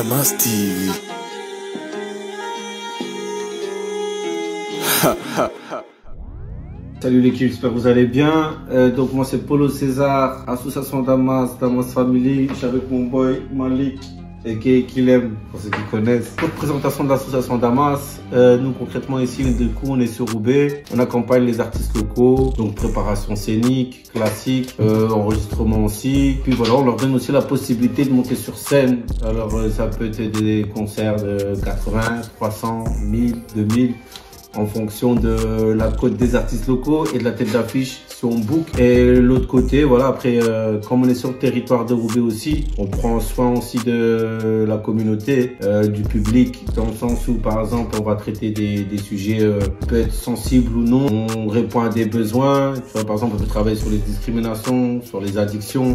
Damas TV. Salut l'équipe, j'espère que vous allez bien. Donc moi c'est Paulo César, association Damas, Damas Family. Je suis avec mon boy Malik et Kilem, pour ceux qui connaissent. Pour présentation de l'association Damas, nous concrètement ici, du coup on est sur Roubaix. On accompagne les artistes locaux, donc préparation scénique, classique, enregistrement aussi. Puis voilà, on leur donne aussi la possibilité de monter sur scène. Alors ça peut être des concerts de 80, 300, 1000, 2000. En fonction de la cote des artistes locaux et de la tête d'affiche si on book. Et l'autre côté, voilà, après, comme on est sur le territoire de Roubaix aussi, on prend soin aussi de la communauté, du public, dans le sens où, par exemple, on va traiter des sujets peut être sensibles ou non. On répond à des besoins. Tu vois, par exemple, on peut travailler sur les discriminations, sur les addictions,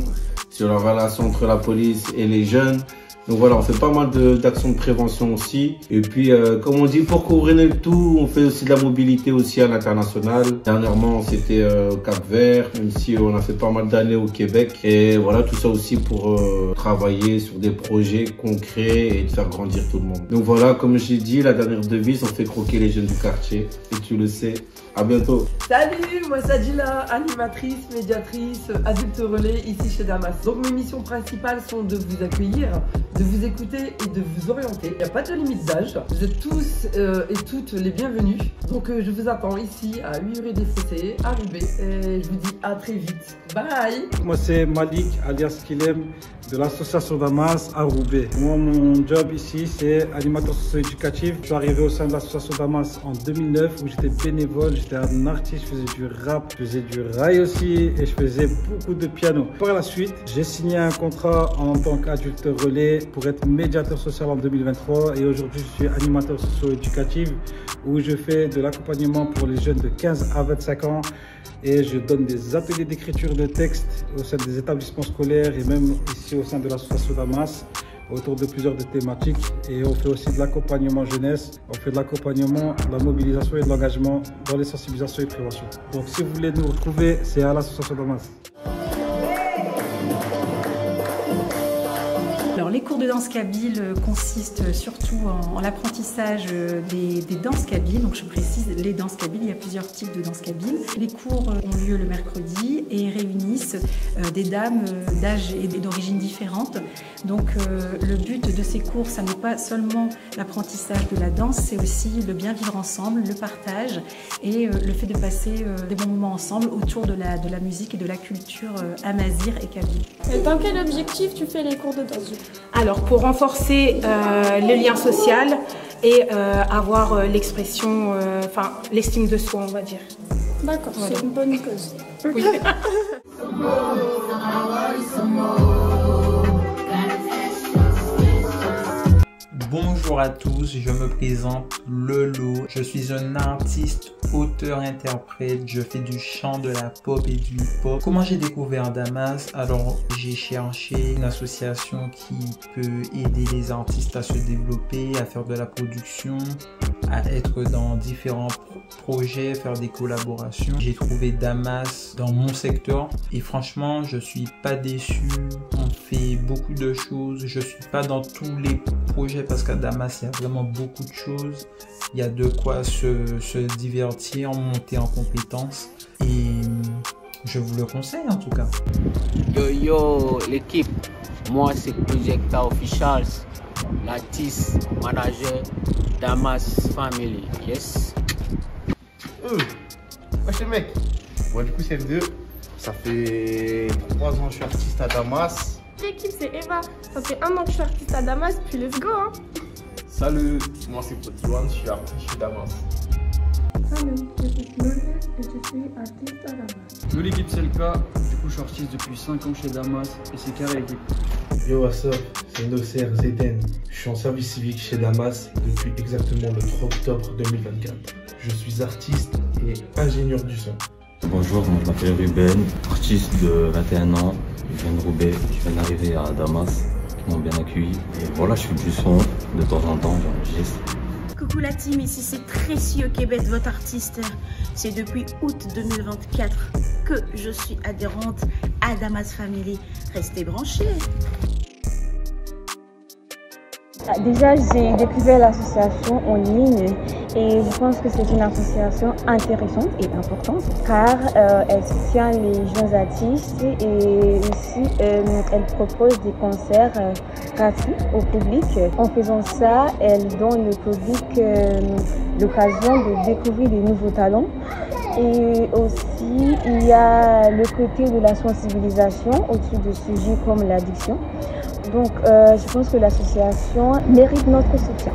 sur la relation entre la police et les jeunes. Donc voilà, on fait pas mal d'actions de prévention aussi. Et puis, comme on dit, pour couvrir le tout, on fait aussi de la mobilité aussi à l'international. Dernièrement, c'était au Cap-Vert, même si on a fait pas mal d'années au Québec. Et voilà, tout ça aussi pour travailler sur des projets concrets et de faire grandir tout le monde. Donc voilà, comme j'ai dit, la dernière devise, on fait croquer les jeunes du quartier. Et tu le sais. À bientôt. Salut, moi Sadila, animatrice, médiatrice, adulte relais ici chez Damas. Donc mes missions principales sont de vous accueillir, de vous écouter et de vous orienter. Il n'y a pas de limite d'âge. Vous êtes tous et toutes les bienvenus. Donc je vous attends ici à 8 rue des Fossés, à Roubaix. Et je vous dis à très vite. Bye. Moi c'est Malik alias Kilem de l'association Damas à Roubaix. Moi mon job ici c'est animateur socio-éducatif. Je suis arrivé au sein de l'association Damas en 2009 où j'étais bénévole. J'étais un artiste, je faisais du rap, je faisais du rail aussi et je faisais beaucoup de piano. Par la suite, j'ai signé un contrat en tant qu'adulte relais pour être médiateur social en 2023 et aujourd'hui je suis animateur socio-éducatif où je fais de l'accompagnement pour les jeunes de 15 à 25 ans et je donne des ateliers d'écriture de textes au sein des établissements scolaires et même ici au sein de l'association Damas autour de plusieurs thématiques et on fait aussi de l'accompagnement jeunesse, on fait de l'accompagnement, de la mobilisation et de l'engagement dans les sensibilisations et prévention. Donc si vous voulez nous retrouver, c'est à l'association Damas. Alors, les cours de danse kabyle consistent surtout en l'apprentissage des danses kabyles. Donc, je précise, les danses kabyles, il y a plusieurs types de danses kabyles. Les cours ont lieu le mercredi et réunissent des dames d'âge et d'origine différentes. Donc, le but de ces cours, ça n'est pas seulement l'apprentissage de la danse, c'est aussi le bien vivre ensemble, le partage et le fait de passer des bons moments ensemble autour de la musique et de la culture amazigh et kabyle. Et dans quel objectif tu fais les cours de danse? Alors, pour renforcer le lien social et avoir l'expression, enfin l'estime de soi, on va dire. D'accord, voilà. C'est une bonne cause. Oui. Bonjour à tous, je me présente Lolo. Je suis un artiste, auteur-interprète. Je fais du chant, de la pop et du hip-hop. Comment j'ai découvert Damas? Alors, j'ai cherché une association qui peut aider les artistes à se développer, à faire de la production, à être dans différents projets, faire des collaborations. J'ai trouvé Damas dans mon secteur et franchement, je suis pas déçu. On fait beaucoup de choses. Je suis pas dans tous les projets parce qu'à Damas, il y a vraiment beaucoup de choses. Il y a de quoi se divertir, monter en compétences et je vous le conseille en tout cas. Yo yo l'équipe, moi c'est Projecta Officials, l'artiste, manager Damas Family, yes. Wesh les mecs, moi du coup c'est M2, ça fait 3 ans que je suis artiste à Damas. L'équipe c'est Eva, ça fait 1 an que je suis artiste à Damas, puis let's go hein. Salut, moi c'est Potiwan, je suis artiste chez Damas. Salut, je suis Lourdes et je suis artiste à Damas. Nous l'équipe c'est le cas, du coup je suis artiste depuis 5 ans chez Damas et c'est carré l'équipe. Yo what's up, c'est Nocer Zeden. Je suis en service civique chez Damas depuis exactement le 3 octobre 2024. Je suis artiste et ingénieur du son. Bonjour, moi je m'appelle Ruben, artiste de 21 ans, je viens de Roubaix, je viens d'arriver à Damas, qui m'ont bien accueilli. Et voilà, je fais du son, de temps en temps, j'enregistre. Coucou la team, ici c'est Tracy au Québec, votre artiste. C'est depuis août 2024 que je suis adhérente à Damas Family. Restez branchés. Déjà, j'ai découvert l'association en ligne et je pense que c'est une association intéressante et importante car elle soutient les jeunes artistes et aussi elle propose des concerts gratuits au public. En faisant ça, elle donne au public l'occasion de découvrir des nouveaux talents. Et aussi, il y a le côté de la sensibilisation autour de sujets comme l'addiction. Donc, je pense que l'association mérite notre soutien.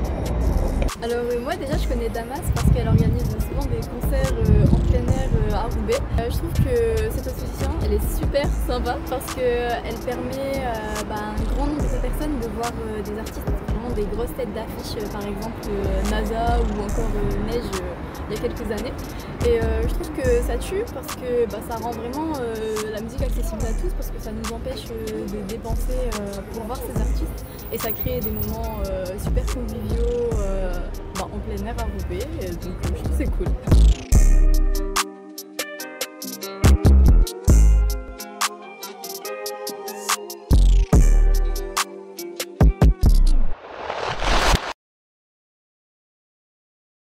Alors moi déjà je connais Damas parce qu'elle organise souvent des concerts en plein air à Roubaix. Je trouve que cette association elle est super sympa parce qu'elle permet à un grand nombre de personnes de voir des artistes, vraiment des grosses têtes d'affiche, par exemple NASA ou encore Neige il y a quelques années. Et je trouve que ça tue parce que ça rend vraiment la musique accessible à tous parce que ça nous empêche de dépenser pour voir ces artistes et ça crée des moments super conviviaux en plein air à Roubaix, donc je trouve que c'est cool.